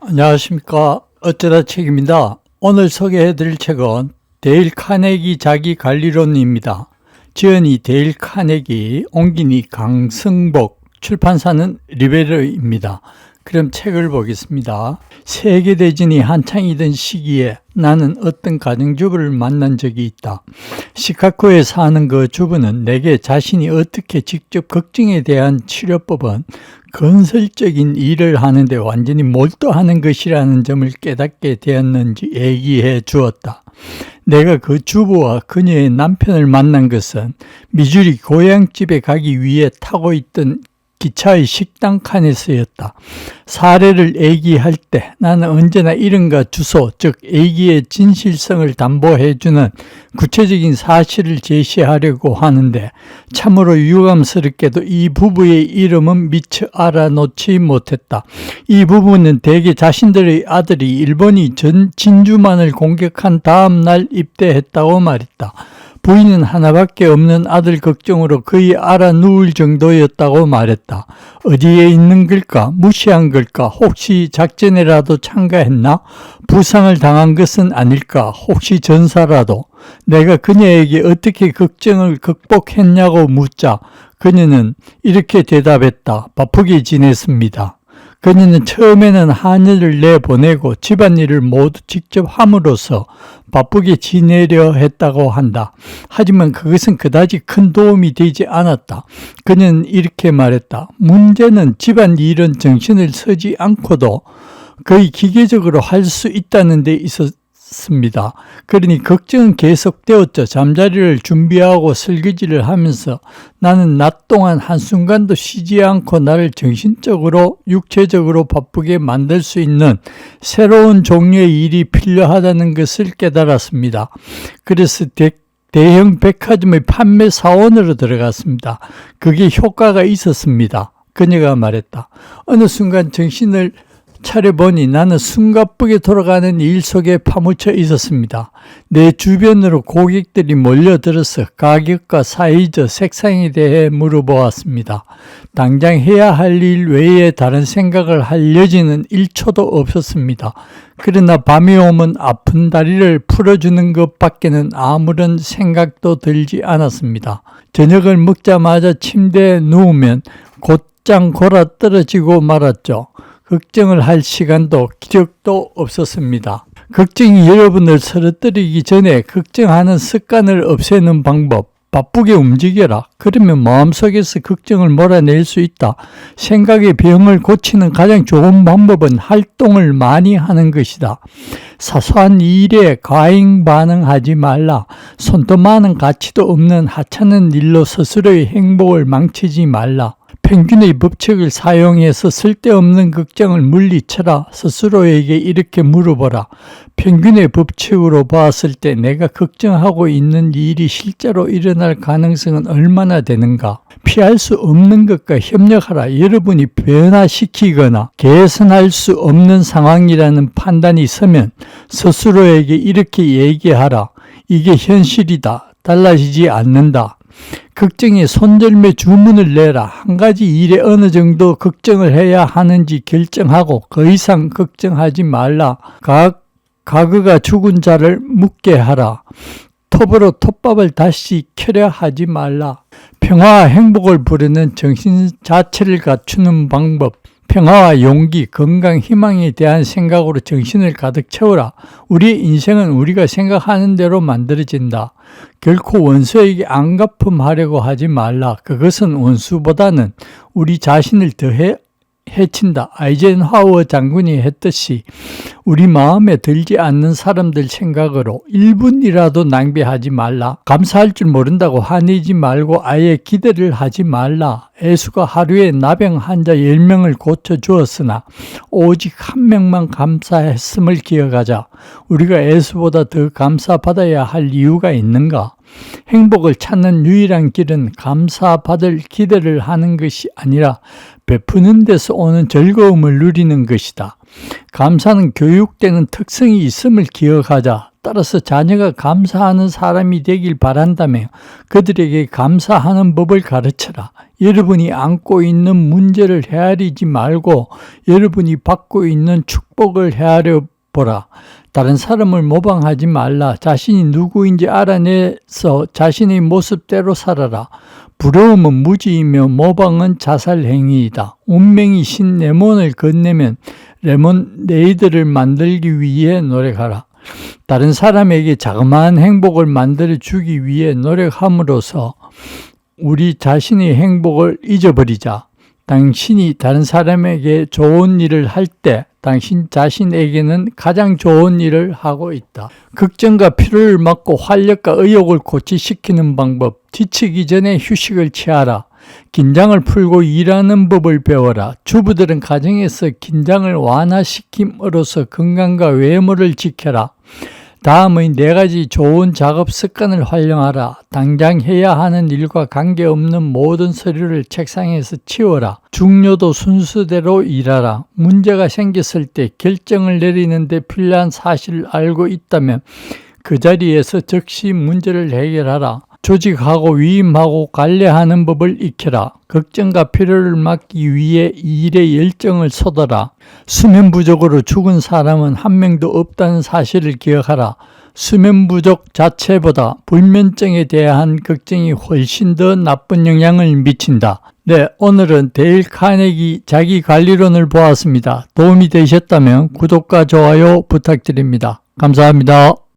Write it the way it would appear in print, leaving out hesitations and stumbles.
안녕하십니까. 어쩌다 책입니다. 오늘 소개해드릴 책은 데일 카네기 자기관리론입니다. 지은이 데일 카네기, 옮긴이 강승복, 출판사는 리베르입니다. 그럼 책을 보겠습니다. 세계대전이 한창이던 시기에 나는 어떤 가정주부를 만난 적이 있다. 시카고에 사는 그 주부는 내게 자신이 어떻게 직접 걱정에 대한 치료법은 건설적인 일을 하는데 완전히 몰두하는 것이라는 점을 깨닫게 되었는지 얘기해 주었다. 내가 그 주부와 그녀의 남편을 만난 것은 미주리 고향집에 가기 위해 타고 있던 기차의 식당 칸에서였다. 사례를 얘기할 때 나는 언제나 이름과 주소, 즉 얘기의 진실성을 담보해주는 구체적인 사실을 제시하려고 하는데 참으로 유감스럽게도 이 부부의 이름은 미처 알아놓지 못했다. 이 부부는 대개 자신들의 아들이 일본이 진주만을 공격한 다음 날 입대했다고 말했다. 부인은 하나밖에 없는 아들 걱정으로 거의 알아누울 정도였다고 말했다. 어디에 있는 걸까? 무시한 걸까? 혹시 작전에라도 참가했나? 부상을 당한 것은 아닐까? 혹시 전사라도? 내가 그녀에게 어떻게 걱정을 극복했냐고 묻자 그녀는 이렇게 대답했다. 바쁘게 지냈습니다. 그녀는 처음에는 하늘을 내보내고 집안일을 모두 직접 함으로써 바쁘게 지내려 했다고 한다. 하지만 그것은 그다지 큰 도움이 되지 않았다. 그녀는 이렇게 말했다. 문제는 집안일은 정신을 쓰지 않고도 거의 기계적으로 할 수 있다는 데 있었습니다. 그러니 걱정은 계속되었죠. 잠자리를 준비하고 설거지를 하면서 나는 낮 동안 한순간도 쉬지 않고 나를 정신적으로 육체적으로 바쁘게 만들 수 있는 새로운 종류의 일이 필요하다는 것을 깨달았습니다. 그래서 대형 백화점의 판매 사원으로 들어갔습니다. 그게 효과가 있었습니다. 그녀가 말했다. 어느 순간 정신을 차려보니 나는 숨가쁘게 돌아가는 일 속에 파묻혀 있었습니다. 내 주변으로 고객들이 몰려들어서 가격과 사이즈, 색상에 대해 물어보았습니다. 당장 해야 할 일 외에 다른 생각을 할 여지는 1초도 없었습니다. 그러나 밤이 오면 아픈 다리를 풀어주는 것밖에는 아무런 생각도 들지 않았습니다. 저녁을 먹자마자 침대에 누우면 곧장 골아 떨어지고 말았죠. 걱정을 할 시간도 기력도 없었습니다. 걱정이 여러분을 쓰러뜨리기 전에 걱정하는 습관을 없애는 방법, 바쁘게 움직여라. 그러면 마음속에서 걱정을 몰아낼 수 있다. 생각의 병을 고치는 가장 좋은 방법은 활동을 많이 하는 것이다. 사소한 일에 과잉 반응하지 말라. 손도 많은 가치도 없는 하찮은 일로 스스로의 행복을 망치지 말라. 평균의 법칙을 사용해서 쓸데없는 걱정을 물리쳐라. 스스로에게 이렇게 물어보라. 평균의 법칙으로 봤을 때 내가 걱정하고 있는 일이 실제로 일어날 가능성은 얼마나 되는가? 피할 수 없는 것과 협력하라. 여러분이 변화시키거나 개선할 수 없는 상황이라는 판단이 서면 스스로에게 이렇게 얘기하라. 이게 현실이다. 달라지지 않는다. 걱정에 손절매 주문을 내라. 한 가지 일에 어느 정도 걱정을 해야 하는지 결정하고 그 이상 걱정하지 말라. 과거가 죽은 자를 묻게 하라. 톱으로 톱밥을 다시 켜려 하지 말라. 평화와 행복을 부르는 정신 자체를 갖추는 방법. 평화와 용기, 건강, 희망에 대한 생각으로 정신을 가득 채워라. 우리의 인생은 우리가 생각하는 대로 만들어진다. 결코 원수에게 안갚음하려고 하지 말라. 그것은 원수보다는 우리 자신을 더 해친다. 아이젠하워 장군이 했듯이 우리 마음에 들지 않는 사람들 생각으로 1분이라도 낭비하지 말라. 감사할 줄 모른다고 화내지 말고 아예 기대를 하지 말라. 예수가 하루에 나병 환자 10명을 고쳐주었으나 오직 한 명만 감사했음을 기억하자. 우리가 예수보다 더 감사받아야 할 이유가 있는가? 행복을 찾는 유일한 길은 감사받을 기대를 하는 것이 아니라 베푸는 데서 오는 즐거움을 누리는 것이다. 감사는 교육되는 특성이 있음을 기억하자. 따라서 자녀가 감사하는 사람이 되길 바란다며 그들에게 감사하는 법을 가르쳐라. 여러분이 안고 있는 문제를 헤아리지 말고 여러분이 받고 있는 축복을 헤아려 보라. 다른 사람을 모방하지 말라. 자신이 누구인지 알아내서 자신의 모습대로 살아라. 부러움은 무지이며 모방은 자살행위이다. 운명이 신 레몬을 건네면 레몬네이드를 만들기 위해 노력하라. 다른 사람에게 자그마한 행복을 만들어주기 위해 노력함으로써 우리 자신의 행복을 잊어버리자. 당신이 다른 사람에게 좋은 일을 할 때 당신 자신에게는 가장 좋은 일을 하고 있다. 걱정과 피로를 막고 활력과 의욕을 고취시키는 방법. 지치기 전에 휴식을 취하라. 긴장을 풀고 일하는 법을 배워라. 주부들은 가정에서 긴장을 완화시킴으로써 건강과 외모를 지켜라. 다음의 4가지 좋은 작업 습관을 활용하라. 당장 해야 하는 일과 관계없는 모든 서류를 책상에서 치워라. 중요도 순서대로 일하라. 문제가 생겼을 때 결정을 내리는 데 필요한 사실을 알고 있다면 그 자리에서 즉시 문제를 해결하라. 조직하고 위임하고 관리하는 법을 익혀라. 걱정과 피로를 막기 위해 일에 열정을 쏟아라. 수면 부족으로 죽은 사람은 한 명도 없다는 사실을 기억하라. 수면 부족 자체보다 불면증에 대한 걱정이 훨씬 더 나쁜 영향을 미친다. 네, 오늘은 데일 카네기 자기관리론을 보았습니다. 도움이 되셨다면 구독과 좋아요 부탁드립니다. 감사합니다.